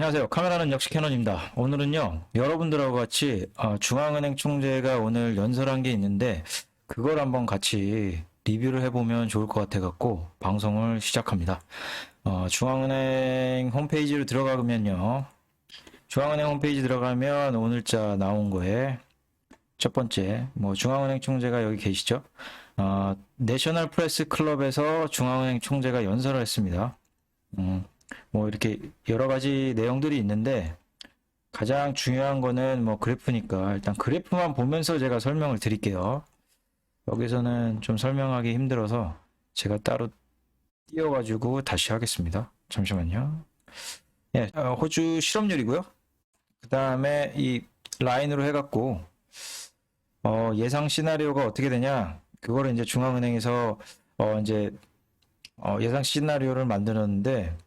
안녕하세요. 카메라는 역시 캐논입니다. 오늘은요, 여러분들하고 같이 중앙은행 총재가 오늘 연설한 게 있는데 그걸 한번 같이 리뷰를 해보면 좋을 것 같아 갖고 방송을 시작합니다. 중앙은행 홈페이지로 들어가면요, 중앙은행 홈페이지 들어가면 오늘자 나온 거에 첫 번째, 중앙은행 총재가 여기 계시죠? 내셔널 프레스 클럽에서 중앙은행 총재가 연설을 했습니다. 이렇게 여러 가지 내용들이 있는데 가장 중요한 거는 그래프니까 일단 그래프만 보면서 제가 설명을 드릴게요. 여기서는 좀 설명하기 힘들어서 제가 따로 띄워가지고 다시 하겠습니다. 잠시만요. 예, 호주 실업률이고요. 그 다음에 이 라인으로 해갖고 예상 시나리오가 어떻게 되냐, 그거를 이제 중앙은행에서 예상 시나리오를 만들었는데,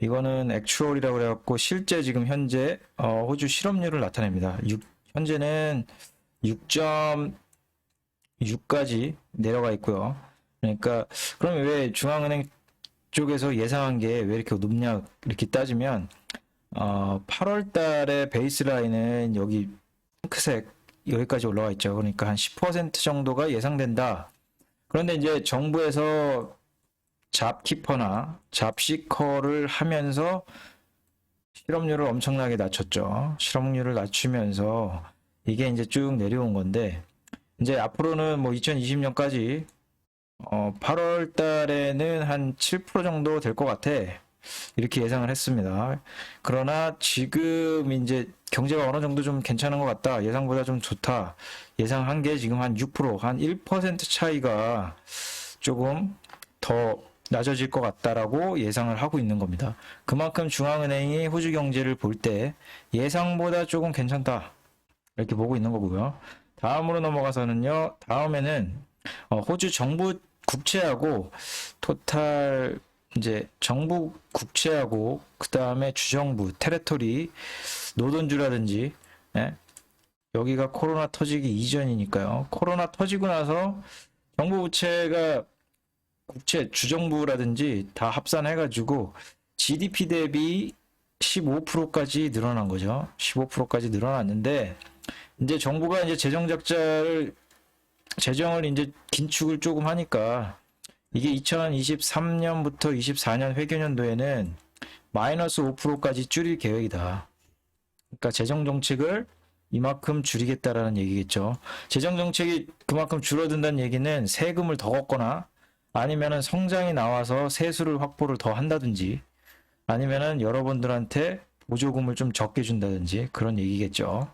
이거는 액추얼이라고 그래갖고 실제 지금 현재 호주 실업률을 나타냅니다. 현재는 6.6까지 내려가 있고요. 그러니까 그러면 왜 중앙은행 쪽에서 예상한 게 왜 이렇게 높냐 이렇게 따지면 8월 달에 베이스라인은 여기 핑크색 여기까지 올라와 있죠. 그러니까 한 10% 정도가 예상된다. 그런데 이제 정부에서 잡키퍼나 잡시커를 하면서 실업률을 엄청나게 낮췄죠. 실업률을 낮추면서 이게 이제 쭉 내려온 건데, 이제 앞으로는 2020년까지 8월 달에는 한 7% 정도 될 것 같아. 이렇게 예상을 했습니다. 그러나 지금 이제 경제가 어느 정도 좀 괜찮은 것 같다. 예상보다 좀 좋다. 예상한 게 지금 한 6%, 한 1% 차이가 조금 더 낮아질 것 같다라고 예상을 하고 있는 겁니다. 그만큼 중앙은행이 호주 경제를 볼 때 예상보다 조금 괜찮다 이렇게 보고 있는 거고요. 다음으로 넘어가서는요, 다음에는 호주 정부 국채하고 토탈 이제 정부 국채하고 그 다음에 주정부 테레토리 노돈주라든지, 예? 여기가 코로나 터지기 이전이니까요. 코로나 터지고 나서 정부 부채가 국채, 주정부라든지 다 합산해가지고 GDP 대비 15%까지 늘어난 거죠. 15%까지 늘어났는데, 이제 정부가 이제 재정을 이제 긴축을 조금 하니까 이게 2023년부터 24년 회계년도에는 마이너스 5%까지 줄일 계획이다. 그러니까 재정 정책을 이만큼 줄이겠다라는 얘기겠죠. 재정 정책이 그만큼 줄어든다는 얘기는 세금을 더 걷거나 아니면은 성장이 나와서 세수를 확보를 더 한다든지 아니면은 여러분들한테 보조금을 좀 적게 준다든지 그런 얘기겠죠.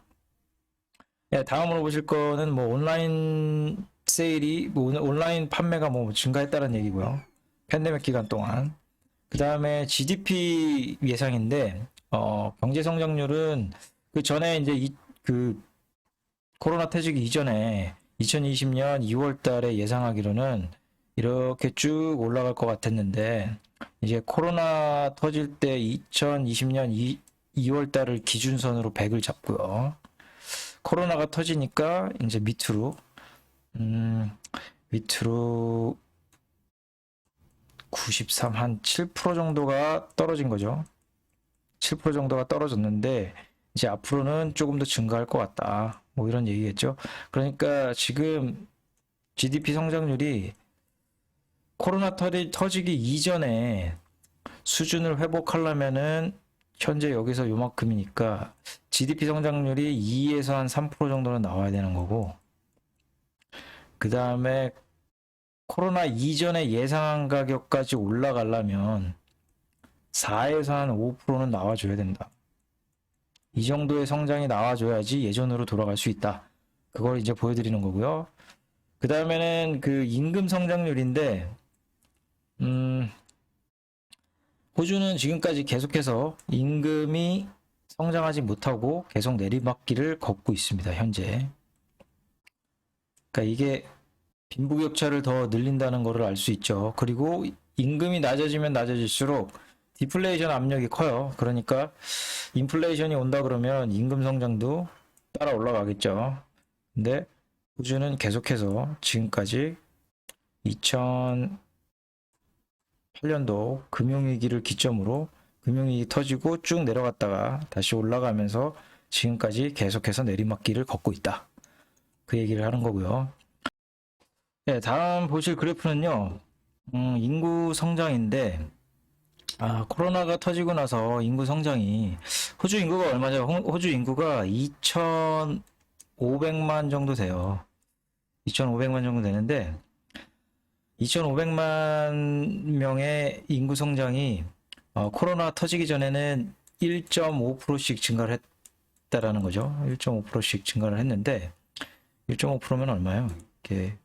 예, 다음으로 보실 거는 온라인 세일이 온라인 판매가 증가했다는 얘기고요. 팬데믹 기간 동안. 그 다음에 GDP 예상인데 경제 성장률은 그 전에 이제 그 코로나 터지기 이전에 2020년 2월 달에 예상하기로는 이렇게 쭉 올라갈 것 같았는데, 이제 코로나 터질 때 2020년 2월 달을 기준선으로 100을 잡고요. 코로나가 터지니까 이제 밑으로 93, 한 7% 정도가 떨어진 거죠. 7% 정도가 떨어졌는데, 이제 앞으로는 조금 더 증가할 것 같다. 이런 얘기겠죠. 그러니까 지금 GDP 성장률이 코로나 터지기 이전에 수준을 회복하려면은 현재 여기서 요만큼이니까 GDP 성장률이 2에서 한 3% 정도는 나와야 되는 거고, 그 다음에 코로나 이전에 예상한 가격까지 올라가려면 4에서 한 5%는 나와줘야 된다. 이 정도의 성장이 나와줘야지 예전으로 돌아갈 수 있다. 그걸 이제 보여드리는 거고요. 그 다음에는 그 임금 성장률인데, 호주는 지금까지 계속해서 임금이 성장하지 못하고 계속 내리막길을 걷고 있습니다. 현재. 그러니까 이게 빈부격차를 더 늘린다는 것을 알 수 있죠. 그리고 임금이 낮아지면 낮아질수록 디플레이션 압력이 커요. 그러니까 인플레이션이 온다 그러면 임금 성장도 따라 올라가겠죠. 근데 호주는 계속해서 지금까지 2008년도 금융위기를 기점으로 금융위기 터지고 쭉 내려갔다가 다시 올라가면서 지금까지 계속해서 내리막길을 걷고 있다. 그 얘기를 하는 거고요. 네, 다음 보실 그래프는요. 인구 성장인데 코로나가 터지고 나서 인구 성장이 호주 인구가 얼마죠? 호주 인구가 2,500만 정도 돼요. 2,500만 정도 되는데 2,500만 명의 인구 성장이 코로나 터지기 전에는 1.5%씩 증가를 했다라는 거죠. 1.5%씩 증가를 했는데 1.5%면 얼마예요? 이게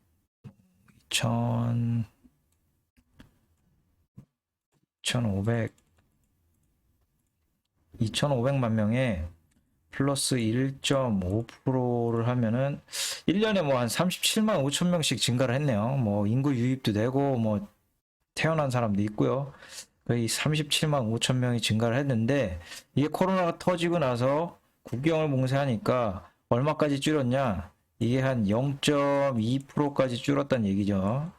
2,500만 명에 플러스 1.5%를 하면은 1년에 뭐 한 37만 5천 명씩 증가를 했네요. 뭐 인구 유입도 되고 뭐 태어난 사람도 있고요. 거의 37만 5천 명이 증가를 했는데 이게 코로나가 터지고 나서 국경을 봉쇄하니까 얼마까지 줄었냐? 이게 한 0.2%까지 줄었다는 얘기죠.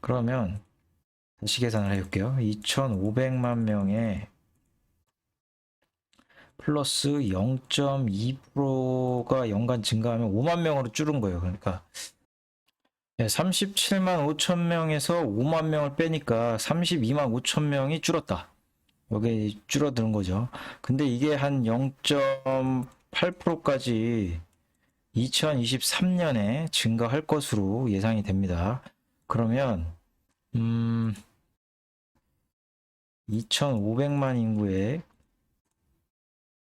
그러면 다시 계산을 해볼게요. 2,500만 명에 플러스 0.2%가 연간 증가하면 5만 명으로 줄은 거예요. 그러니까 37만 5천 명에서 5만 명을 빼니까 32만 5천 명이 줄었다. 여기 줄어드는 거죠. 근데 이게 한 0.8%까지 2023년에 증가할 것으로 예상이 됩니다. 그러면 2,500만 인구에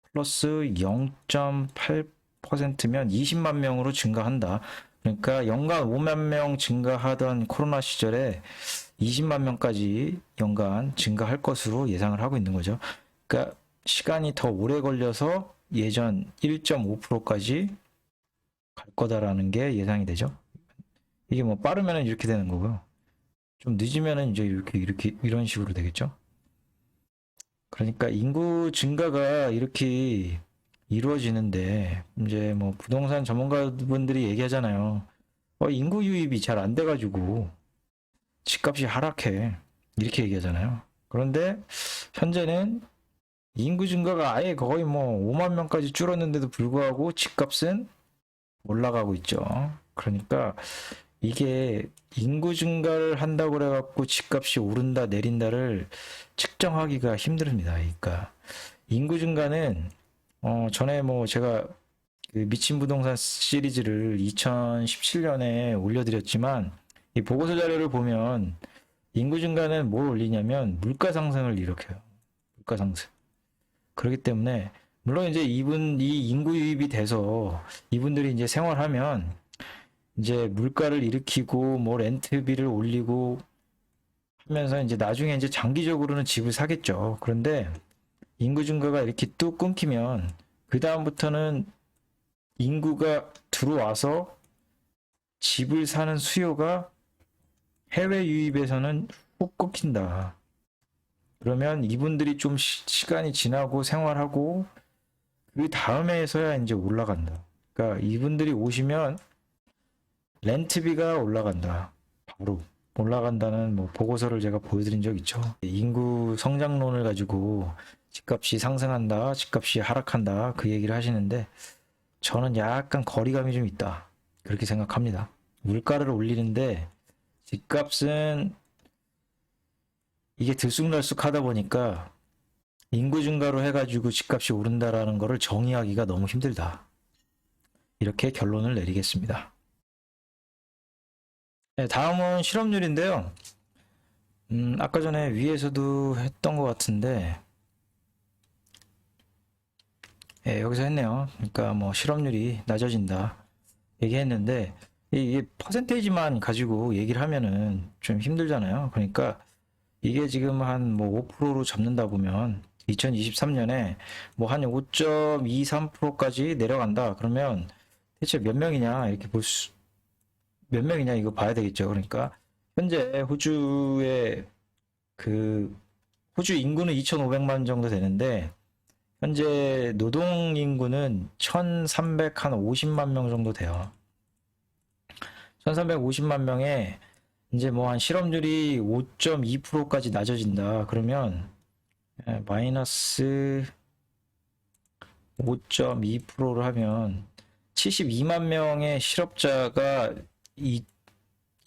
플러스 0.8%면 20만 명으로 증가한다. 그러니까 연간 5만 명 증가하던 코로나 시절에 20만 명까지 연간 증가할 것으로 예상을 하고 있는 거죠. 그러니까 시간이 더 오래 걸려서 예전 1.5%까지 갈 거다라는 게 예상이 되죠. 이게 뭐 빠르면은 이렇게 되는 거고요. 좀 늦으면은 이제 이렇게 이런 식으로 되겠죠. 그러니까 인구 증가가 이렇게 이루어지는데 이제 뭐 부동산 전문가분들이 얘기하잖아요. 인구 유입이 잘 안 돼가지고 집값이 하락해 이렇게 얘기하잖아요. 그런데 현재는 인구 증가가 아예 거의 뭐 5만 명까지 줄었는데도 불구하고 집값은 올라가고 있죠. 그러니까 이게 인구 증가를 한다고 그래갖고 집값이 오른다 내린다를 측정하기가 힘듭니다. 그러니까 인구 증가는 전에 뭐 제가 그 미친 부동산 시리즈를 2017년에 올려드렸지만 이 보고서 자료를 보면 인구 증가는 뭘 올리냐면 물가 상승을 일으켜요. 물가 상승. 그렇기 때문에 물론 이제 이 인구 유입이 돼서 이분들이 이제 생활하면 이제 물가를 일으키고 뭐 렌트비를 올리고 하면서 이제 나중에 이제 장기적으로는 집을 사겠죠. 그런데 인구 증가가 이렇게 뚝 끊기면 그 다음부터는 인구가 들어와서 집을 사는 수요가 해외 유입에서는 훅 끊긴다. 그러면 이분들이 좀 시간이 지나고 생활하고 그 다음에서야 이제 올라간다. 그러니까 이분들이 오시면 렌트비가 올라간다. 바로 올라간다는 뭐 보고서를 제가 보여드린 적 있죠. 인구 성장론을 가지고 집값이 상승한다, 집값이 하락한다 그 얘기를 하시는데 저는 약간 거리감이 좀 있다. 그렇게 생각합니다. 물가를 올리는데 집값은 이게 들쑥날쑥하다 보니까 인구 증가로 해가지고 집값이 오른다라는 거를 정의하기가 너무 힘들다. 이렇게 결론을 내리겠습니다. 네, 다음은 실업률인데요. 아까 전에 위에서도 했던 것 같은데, 여기서 했네요. 그러니까 뭐 실업률이 낮아진다 얘기했는데 이게 퍼센테이지만 가지고 얘기를 하면은 좀 힘들잖아요. 그러니까 이게 지금 한 뭐 5%로 잡는다 보면 2023년에 뭐 한 5.23%까지 내려간다. 그러면 대체 몇 명이냐 이렇게 몇 명이냐 이거 봐야 되겠죠. 그러니까 현재 호주의 호주 인구는 2,500만 정도 되는데 현재 노동 인구는 1,350만 명 정도 돼요. 1,350만 명에 이제 뭐 한 실업률이 5.2%까지 낮아진다. 그러면 마이너스 5.2%를 하면 72만 명의 실업자가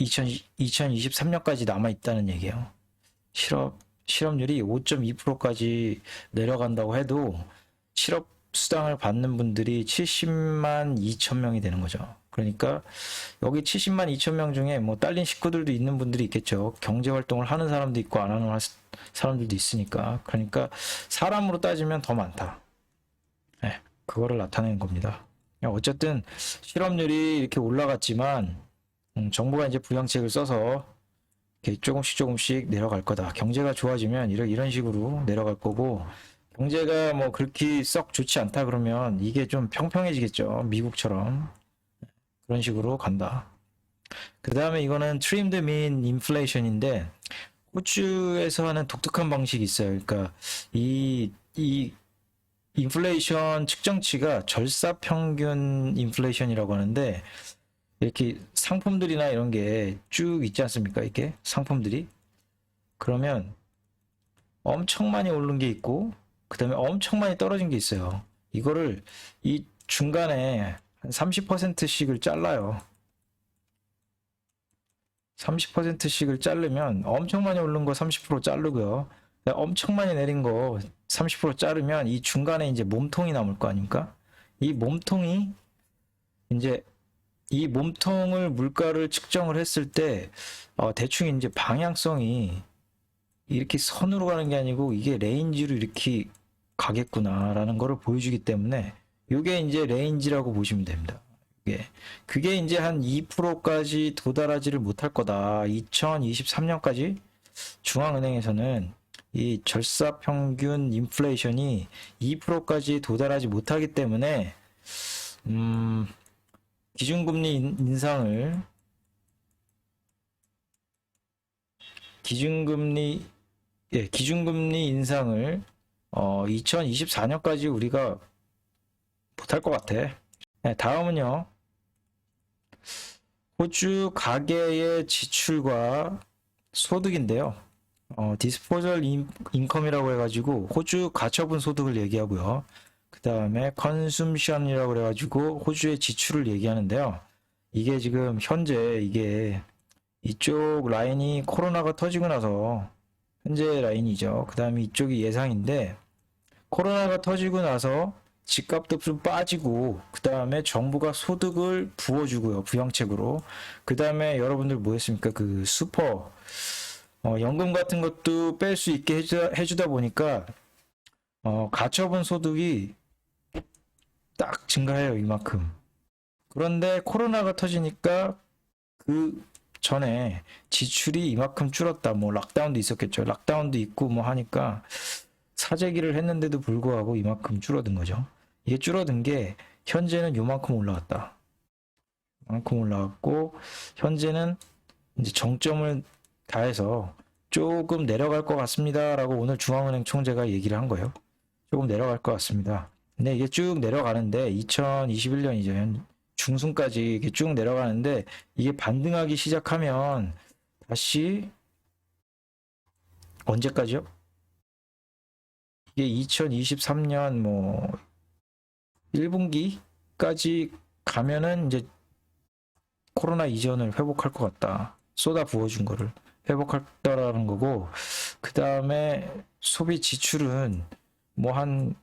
2023년까지 남아 있다는 얘기예요. 실업률이 5.2%까지 내려간다고 해도 실업 수당을 받는 분들이 70만 2천 명이 되는 거죠. 그러니까 여기 70만 2천 명 중에 뭐 딸린 식구들도 있는 분들이 있겠죠. 경제 활동을 하는 사람도 있고 안 하는 사람들도 있으니까. 그러니까 사람으로 따지면 더 많다. 네, 그거를 나타내는 겁니다. 어쨌든 실업률이 이렇게 올라갔지만 정부가 이제 부양책을 써서 이렇게 조금씩 내려갈 거다. 경제가 좋아지면 이런 식으로 내려갈 거고, 경제가 뭐 그렇게 썩 좋지 않다 그러면 이게 좀 평평해지겠죠. 미국처럼. 그런 식으로 간다. 그 다음에 이거는 트림드 민 인플레이션인데, 호주에서 하는 독특한 방식이 있어요. 그러니까 이 인플레이션 측정치가 절사평균 인플레이션이라고 하는데, 이렇게 상품들이나 이런 게 쭉 있지 않습니까? 이렇게 상품들이. 그러면 엄청 많이 오른 게 있고, 그 다음에 엄청 많이 떨어진 게 있어요. 이거를 이 중간에 한 30%씩을 잘라요. 30%씩을 자르면 엄청 많이 오른 거 30% 자르고요. 엄청 많이 내린 거 30% 자르면 이 중간에 이제 몸통이 남을 거 아닙니까? 이 몸통이 이제 이 몸통을 물가를 측정을 했을 때 대충 이제 방향성이 이렇게 선으로 가는 게 아니고 이게 레인지로 이렇게 가겠구나라는 거를 보여주기 때문에 이게 이제 레인지라고 보시면 됩니다. 그게 이제 한 2%까지 도달하지를 못할 거다. 2023년까지 중앙은행에서는 이 절사평균 인플레이션이 2%까지 도달하지 못하기 때문에 기준금리 인상을 기준금리 인상을 2024년까지 우리가 못할 것 같아. 네, 다음은요. 호주 가계의 지출과 소득인데요. 디스포절 인컴이라고 해가지고 호주 가처분 소득을 얘기하고요. 그 다음에 컨숨션이라고 해가지고 호주의 지출을 얘기하는데요. 이게 지금 현재 이게 이쪽 라인이 코로나가 터지고 나서 현재 라인이죠. 그 다음에 이쪽이 예상인데 코로나가 터지고 나서 집값도 좀 빠지고 그 다음에 정부가 소득을 부어주고요. 부양책으로. 그 다음에 여러분들 뭐 했습니까? 그 슈퍼 연금 같은 것도 뺄 수 있게 해주다 보니까 가처분 소득이 딱 증가해요. 이만큼. 그런데 코로나가 터지니까 그 전에 지출이 이만큼 줄었다. 뭐 락다운도 있었겠죠. 락다운도 있고 뭐 하니까 사재기를 했는데도 불구하고 이만큼 줄어든 거죠. 이게 줄어든 게 현재는 요만큼 올라갔다. 이만큼 올라갔고 현재는 이제 정점을 다해서 조금 내려갈 것 같습니다라고 오늘 중앙은행 총재가 얘기를 한 거예요. 조금 내려갈 것 같습니다. 근데 이게 쭉 내려가는데 2021년이죠. 중순까지 이게 쭉 내려가는데 이게 반등하기 시작하면 다시 언제까지요? 이게 2023년 뭐 1분기까지 가면은 이제 코로나 이전을 회복할 것 같다. 쏟아 부어준 거를 회복할 거라는 거고, 그 다음에 소비 지출은 뭐 한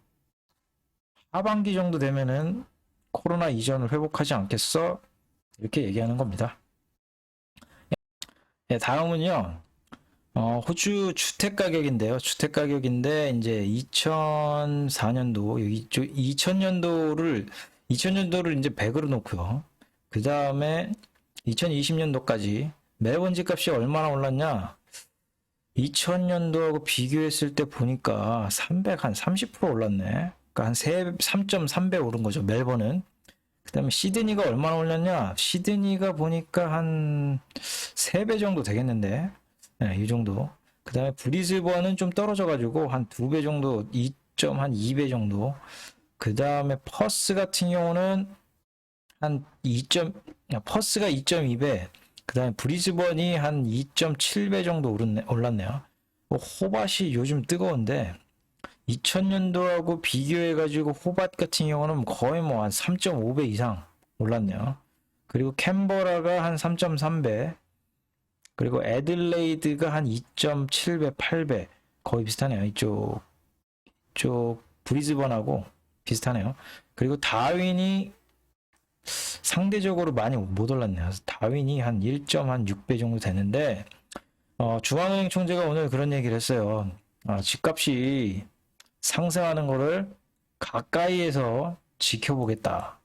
하반기 정도 되면은 코로나 이전을 회복하지 않겠어? 이렇게 얘기하는 겁니다. 네, 다음은요. 호주 주택 가격인데요. 주택 가격인데 이제 2004년도 여기 2000년도를 이제 100으로 놓고요. 그 다음에 2020년도까지 멜번 집값이 얼마나 올랐냐? 2000년도하고 비교했을 때 보니까 한 30% 올랐네. 그러니까 한 3.3배 오른 거죠. 멜번은. 그 다음에 시드니가 얼마나 올랐냐? 시드니가 보니까 한 3배 정도 되겠는데. 네, 이 정도. 그 다음에 브리즈번은 좀 떨어져가지고 한 2배 정도, 2배 정도. 그 다음에 퍼스 같은 경우는 퍼스가 2.2배. 그 다음에 브리즈번이 한 2.7배 정도 올랐네요. 호밭이 요즘 뜨거운데, 2000년도하고 비교해가지고 호밭 같은 경우는 거의 뭐 한 3.5배 이상 올랐네요. 그리고 캔버라가 한 3.3배, 그리고 애들레이드가 한 2.7배, 8배 거의 비슷하네요. 이쪽 브리즈번하고 비슷하네요. 그리고 다윈이 상대적으로 많이 못 올랐네요. 다윈이 한 1.6배 정도 되는데 중앙은행 총재가 오늘 그런 얘기를 했어요. 집값이 상승하는 거를 가까이에서 지켜보겠다.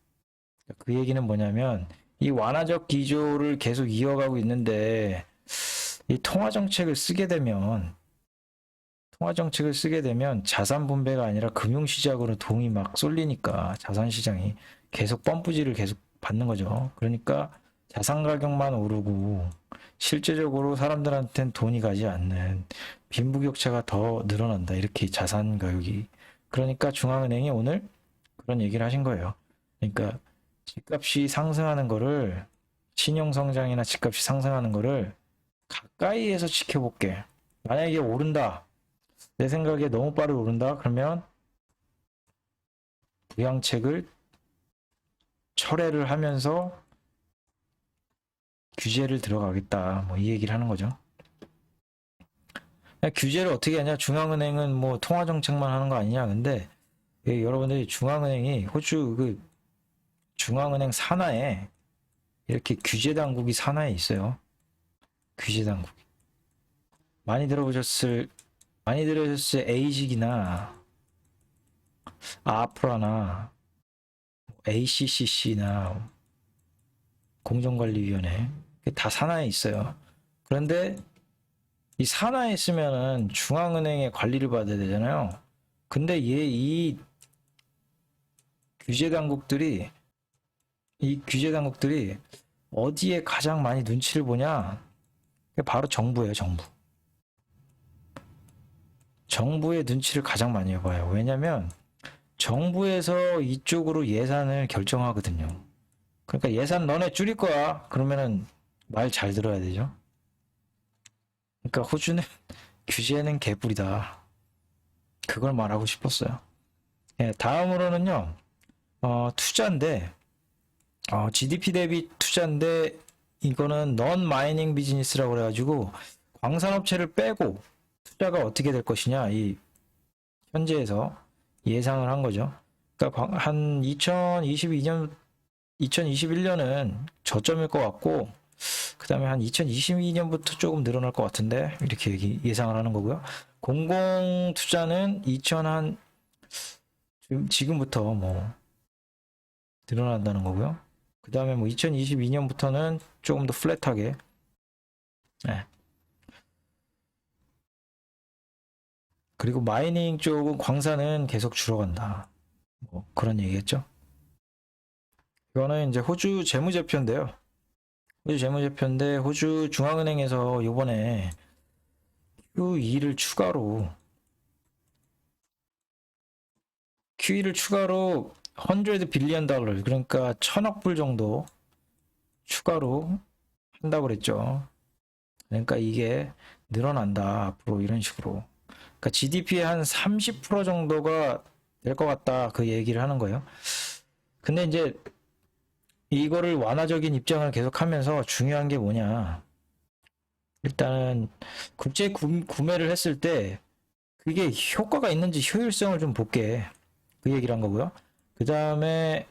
그 얘기는 뭐냐면 이 완화적 기조를 계속 이어가고 있는데 이 통화 정책을 쓰게 되면 자산 분배가 아니라 금융 시장으로 돈이 막 쏠리니까 자산 시장이 계속 펌프질을 계속 받는 거죠. 그러니까 자산 가격만 오르고 실제적으로 사람들한테는 돈이 가지 않는 빈부격차가 더 늘어난다. 이렇게 자산 가격이. 그러니까 중앙은행이 오늘 그런 얘기를 하신 거예요. 그러니까 집값이 상승하는 거를, 신용 성장이나 집값이 상승하는 거를 가까이에서 지켜볼게. 만약에 오른다. 내 생각에 너무 빠르게 오른다. 그러면 부양책을 철회를 하면서 규제를 들어가겠다. 뭐 이 얘기를 하는 거죠. 규제를 어떻게 하냐? 중앙은행은 뭐 통화 정책만 하는 거 아니냐? 근데 여러분들이 중앙은행이 호주 그 중앙은행 산하에 이렇게 규제 당국이 산하에 있어요. 규제 당국. 많이 들어보셨을 에이직이나 아프라나 ACCC나 공정관리위원회 다 산하에 있어요. 그런데 이 산하에 있으면은 중앙은행의 관리를 받아야 되잖아요. 근데 이 규제 당국들이 어디에 가장 많이 눈치를 보냐? 바로 정부예요, 정부. 정부의 눈치를 가장 많이 봐요. 왜냐면 정부에서 이쪽으로 예산을 결정하거든요. 그러니까 예산 너네 줄일 거야. 그러면은 말 잘 들어야 되죠. 그러니까 호주는 규제는 개뿔이다. 그걸 말하고 싶었어요. 예, 다음으로는요. 투자인데 GDP 대비 투자인데 이거는 넌 마이닝 비즈니스라고 그래가지고 광산업체를 빼고 투자가 어떻게 될 것이냐, 이 현재에서 예상을 한 거죠. 그러니까 한 2021년은 저점일 것 같고, 그 다음에 한 2022년부터 조금 늘어날 것 같은데, 이렇게 예상을 하는 거고요. 공공 투자는 지금부터 뭐 늘어난다는 거고요. 그 다음에 뭐 2022년부터는 조금 더 플랫하게. 네. 그리고 마이닝 쪽은, 광산은 계속 줄어간다. 뭐 그런 얘기겠죠. 이거는 이제 호주 재무제표인데요. 호주 중앙은행에서 요번에 QE를 추가로 100 빌리언 달러, 그러니까 1000억 불 정도 추가로 한다고 그랬죠. 그러니까 이게 늘어난다 앞으로, 이런 식으로. 그러니까 GDP의 한 30% 정도가 될 것 같다, 그 얘기를 하는 거예요. 근데 이제 이거를 완화적인 입장을 계속하면서 중요한 게 뭐냐, 일단은 국제 구매를 했을 때 그게 효과가 있는지 효율성을 좀 볼게, 그 얘기를 한 거고요. 그 다음에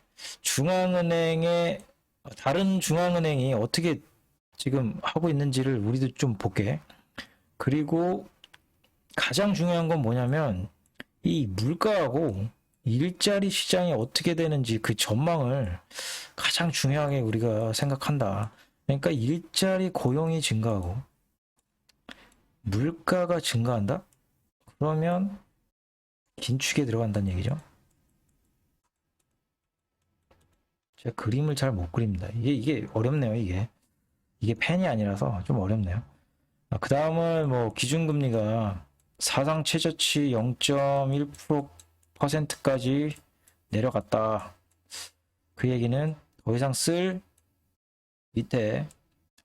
다른 중앙은행이 어떻게 지금 하고 있는지를 우리도 좀 볼게. 그리고 가장 중요한 건 뭐냐면 이 물가하고 일자리 시장이 어떻게 되는지 그 전망을 가장 중요하게 우리가 생각한다. 그러니까 일자리 고용이 증가하고 물가가 증가한다? 그러면 긴축에 들어간다는 얘기죠. 제가 그림을 잘 못 그립니다. 이게 어렵네요, 이게 펜이 아니라서 좀 어렵네요. 그 다음은 뭐 기준금리가 사상 최저치 0.1%까지 내려갔다. 그 얘기는 더 이상 쓸 밑에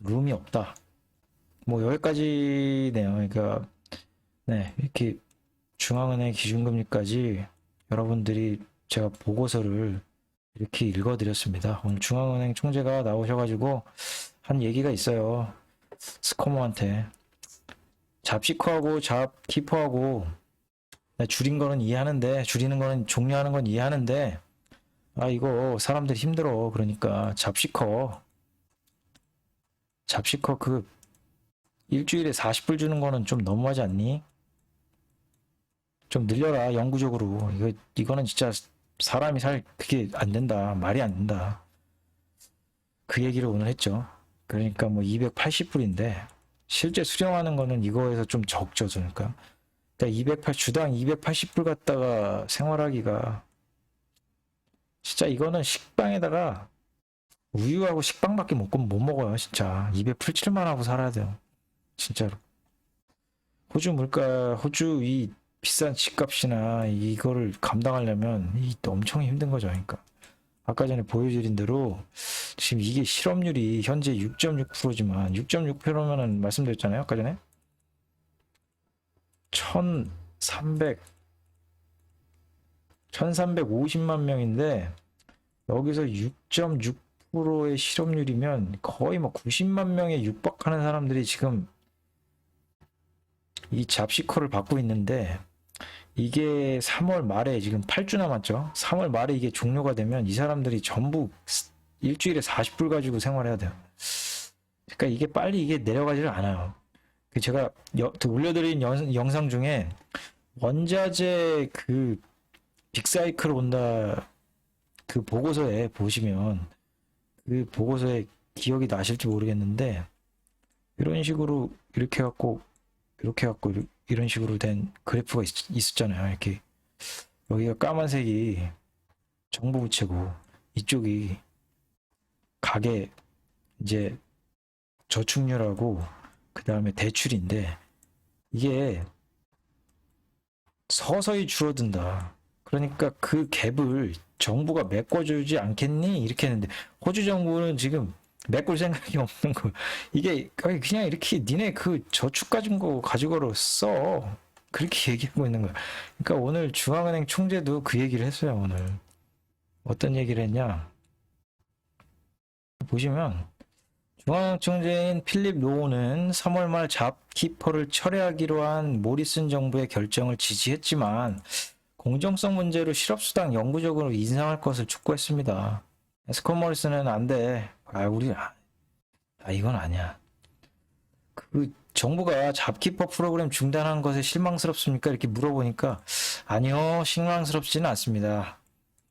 룸이 없다. 뭐 여기까지네요. 그러니까 네, 이렇게 중앙은행 기준금리까지 여러분들이 제가 보고서를 이렇게 읽어드렸습니다. 오늘 중앙은행 총재가 나오셔가지고 한 얘기가 있어요. 스커머한테 잡시커하고 잡키퍼하고 줄인 거는 이해하는데, 줄이는 거는 종료하는 건 이해하는데, 아 이거 사람들이 힘들어. 그러니까 잡시커 그 일주일에 40불 주는 거는 좀 너무하지 않니? 좀 늘려라. 영구적으로. 이거는 진짜 사람이 그게 안 된다. 말이 안 된다. 그 얘기를 오늘 했죠. 그러니까 뭐 280불인데 실제 수령하는 거는 이거에서 좀 적죠. 그러니까 주당 280불 갖다가 생활하기가 진짜, 이거는 식빵에다가 우유하고 식빵밖에 못 먹어요. 진짜 287만 하고 살아야 돼요. 진짜로. 호주 이 비싼 집값이나 이거를 감당하려면 엄청 힘든 거죠. 그러니까 아까 전에 보여드린 대로 지금 이게 실업률이 현재 6.6%지만 6.6%면은 말씀드렸잖아요. 아까 전에 1350만 명인데 여기서 6.6%의 실업률이면 거의 뭐 90만 명에 육박하는 사람들이 지금 이 잡시커를 받고 있는데, 이게 3월 말에 지금 8주 남았죠. 3월 말에 이게 종료가 되면 이 사람들이 전부 일주일에 40불 가지고 생활해야 돼요. 그러니까 이게 빨리 이게 내려가지를 않아요. 제가 올려드린 영상 중에 원자재 그 빅사이클 온다 그 보고서에 보시면, 그 보고서에 기억이 나실지 모르겠는데 이런 식으로 이렇게 갖고 이런 식으로 된 그래프가 있었잖아요. 이렇게 여기가 까만색이 정부 부채고 이쪽이 가계 이제 저축률하고 그 다음에 대출인데, 이게 서서히 줄어든다. 그러니까 그 갭을 정부가 메꿔주지 않겠니? 이렇게 했는데 호주 정부는 지금 메꿀 생각이 없는 거. 이게 그냥 이렇게 니네 그 저축 가진 거 가지고로 써. 그렇게 얘기하고 있는 거야. 그러니까 오늘 중앙은행 총재도 그 얘기를 했어요. 오늘 어떤 얘기를 했냐 보시면, 중앙은행 총재인 필립 로우는 3월 말 잡키퍼를 철회하기로 한 모리슨 정부의 결정을 지지했지만 공정성 문제로 실업수당 영구적으로 인상할 것을 촉구했습니다. 스콧 모리슨은 안 돼. 이건 아니야. 그 정부가 잡키퍼 프로그램 중단한 것에 실망스럽습니까? 이렇게 물어보니까 아니요, 실망스럽지는 않습니다.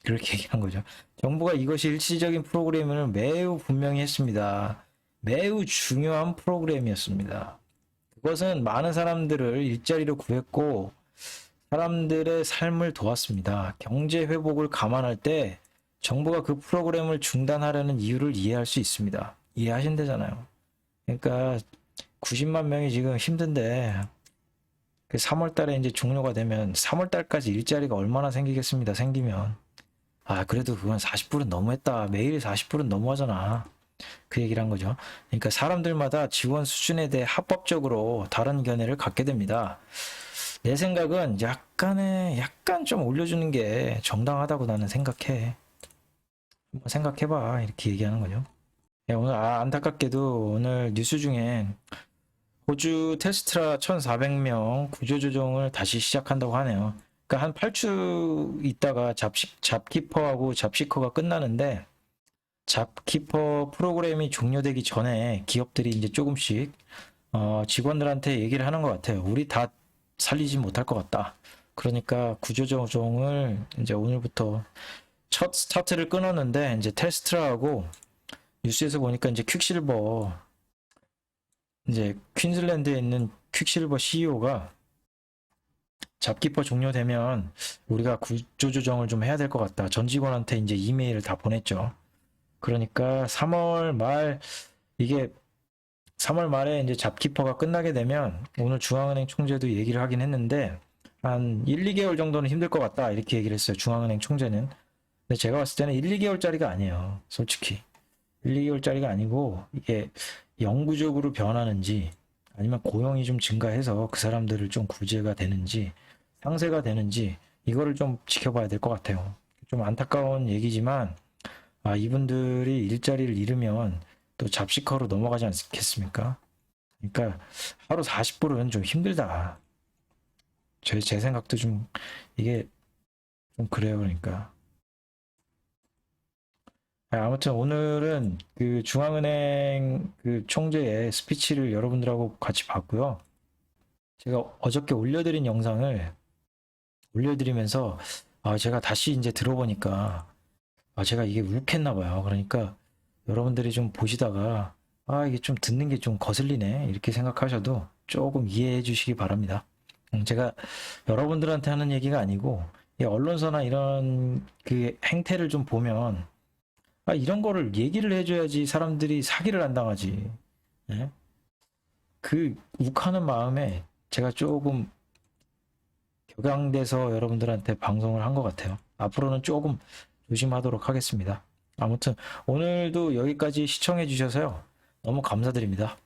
그렇게 얘기한 거죠. 정부가 이것이 일시적인 프로그램을 매우 분명히 했습니다. 매우 중요한 프로그램이었습니다. 그것은 많은 사람들을 일자리로 구했고 사람들의 삶을 도왔습니다. 경제 회복을 감안할 때 정부가 그 프로그램을 중단하려는 이유를 이해할 수 있습니다. 이해하신대잖아요. 그러니까 90만 명이 지금 힘든데 3월 달에 이제 종료가 되면 3월 달까지 일자리가 얼마나 생기겠습니다. 생기면. 그래도 그건 40불은 너무했다. 매일 40불은 너무하잖아. 그 얘기를 한 거죠. 그러니까 사람들마다 지원 수준에 대해 합법적으로 다른 견해를 갖게 됩니다. 내 생각은 약간 좀 올려주는 게 정당하다고 나는 생각해. 한번 생각해봐. 이렇게 얘기하는 거죠. 오늘 안타깝게도 오늘 뉴스 중에 호주 테스트라 1,400명 구조조정을 다시 시작한다고 하네요. 그러니까 한 8주 있다가 잡키퍼하고 잡시커가 끝나는데, 잡키퍼 프로그램이 종료되기 전에 기업들이 이제 조금씩 직원들한테 얘기를 하는 것 같아요. 우리 다 살리지 못할 것 같다. 그러니까 구조조정을 이제 오늘부터 첫 스타트를 끊었는데, 이제 테스트라하고 뉴스에서 보니까 이제 퀵실버, 이제 퀸즐랜드에 있는 퀵실버 CEO가 잡키퍼 종료되면 우리가 구조조정을 좀 해야 될 것 같다. 전 직원한테 이제 이메일을 다 보냈죠. 그러니까 3월 말에 이제 잡키퍼가 끝나게 되면, 오늘 중앙은행 총재도 얘기를 하긴 했는데 한 1, 2개월 정도는 힘들 것 같다. 이렇게 얘기를 했어요. 중앙은행 총재는. 근데 제가 봤을 때는 1, 2개월짜리가 아니에요. 솔직히. 1, 2개월짜리가 아니고 이게 영구적으로 변하는지 아니면 고용이 좀 증가해서 그 사람들을 좀 구제가 되는지 상쇄가 되는지 이거를 좀 지켜봐야 될 것 같아요. 좀 안타까운 얘기지만 이분들이 일자리를 잃으면 또 잡식커로 넘어가지 않겠습니까? 그러니까 하루 40불은 좀 힘들다. 제 생각도 좀 이게 좀 그래요. 그러니까 아무튼 오늘은 그 중앙은행 그 총재의 스피치를 여러분들하고 같이 봤고요. 제가 어저께 올려드린 영상을 올려드리면서 제가 다시 이제 들어보니까 제가 이게 욱했나 봐요. 그러니까 여러분들이 좀 보시다가 이게 좀 듣는 게 좀 거슬리네 이렇게 생각하셔도 조금 이해해 주시기 바랍니다. 제가 여러분들한테 하는 얘기가 아니고 이 언론사나 이런 그 행태를 좀 보면 이런 거를 얘기를 해줘야지 사람들이 사기를 안 당하지. 예? 그 욱하는 마음에 제가 조금 격양돼서 여러분들한테 방송을 한 것 같아요. 앞으로는 조금 조심하도록 하겠습니다. 아무튼 오늘도 여기까지 시청해 주셔서요. 너무 감사드립니다.